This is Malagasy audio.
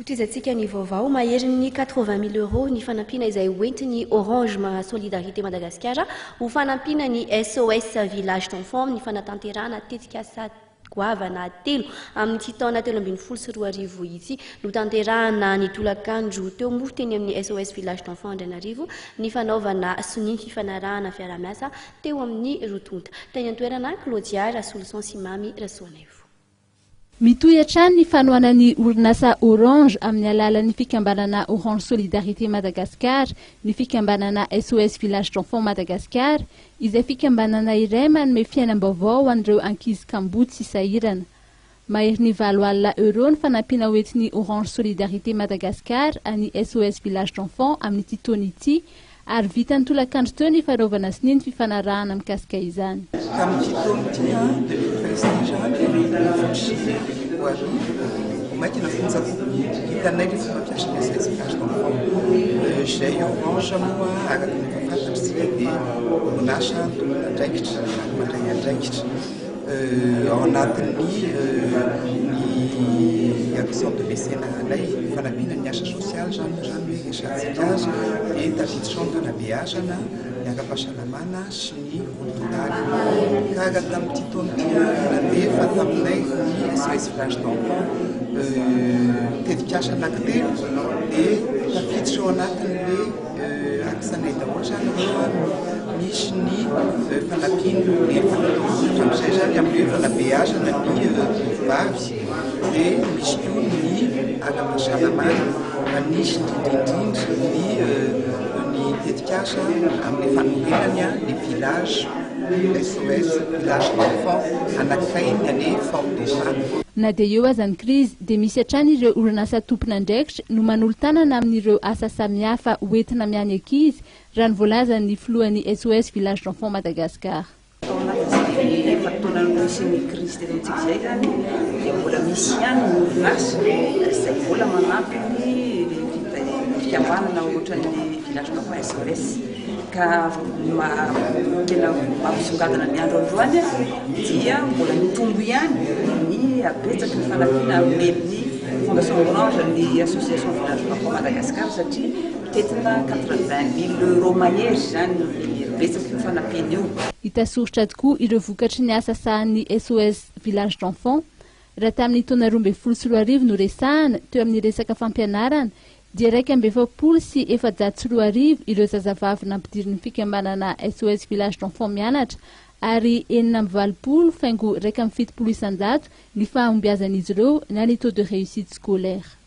Utilizatsika ny vaovao maherin'ny 80 000 euros ny fanampina izay hoentiny Orange Solidarité Madagascar ho fanampina ny SOS Village d'Enfants ny fanatanterahana tetika goavana telo amin'ny taona 2012 ity no tanterahana ny tolakandro teo moa teny amin'ny SOS Village d'Enfants Andrianarivo ny fanaovana sony fifanarahana fiara-miasa teo amin'ny rotonta teny antoerana Claudia Solution Simamy Rasoanaivo. Mitohatra ny fanohanan'ny orinasa Orange amin'ny alalan'ny fikambanana Orange Solidarité Madagascar, ny fikambanana SOS Village d'Enfants Madagascar, izay fikambanana iray manome fiainam-baovao an'ireo ankizy kamboty sy sahirana. Maherin'ny 4 alina euro ny fanampiana hoentin'ny Orange Solidarité Madagascar any SOS Village d'Enfants amin'ity taona ity, ary vitan'ny tolakandro teo ny fanaovana siny ny fifanarahana mikasika izany. Máquina funzako hitanay le fomba fiasan'ny SOS Village d'Enfants zay Orange moa araka ny fahafantatritsika dia orinasa tompon'andraikitra mandray andraikitra ao anatin'ny action de mécénat-nay fanampiana ny asa sosialy zany hoe recherche et tafiditra beazana ny ara-pahasalamana sy ny volontaly ka raha tamin'ity taona ity nandefa taminay ny SOS Village d'Enfants tetikasa anankitelo dia tafiditra ao anatin'le aksanay daholo zany misy ny fanampiana amin'izay zany amin'ny hoe fanabeazana ny vavy dia misy koa ny ara-pahasalamana manisy indrindrindrindra ny tetikasa amin'ny fanorenany ny village SOS Village d'Enfants anankiray ny ane Fort d'Oran. Na dia eo azany krizy dia misy hatrany ireo orinasa tompon'andraikitra no manolo-tanana amin'ireo asa samihafa hoentina miany ankizy raha ny voalazan'ny filohan'ny SOS Village d'Enfants Madagascar. Fatona misy ny krizy tetantsika izay zany dia mbola misy ihany ny orinasa izay mbola manampy ny fikambanana ohatran'ny Village d'Enfants SOS ka tena mampisongadina ny andro androany dia mbola mitombo ihany ny abetsaka ny fanampiana amin'ny Fondation Orange ny Association Village d'Enfants Madagascar satria mitetina 80 000 euros mahery zany betsaka ny fanampiana io. Hitasoritra tokoa ireo vokatry ny asa sahan'ny SOS Village d'Enfants raha tamin'ny taona 2012 no resahana teo amin'ny resaka fampianarana dia 140 sy 710 ireo zazavavy nampidiriny fikambanana SOS Village d'Enfants mianatra ary 940 faingo 170 ny fahombiazan'izy ireo na ny taux de réussite scolaire.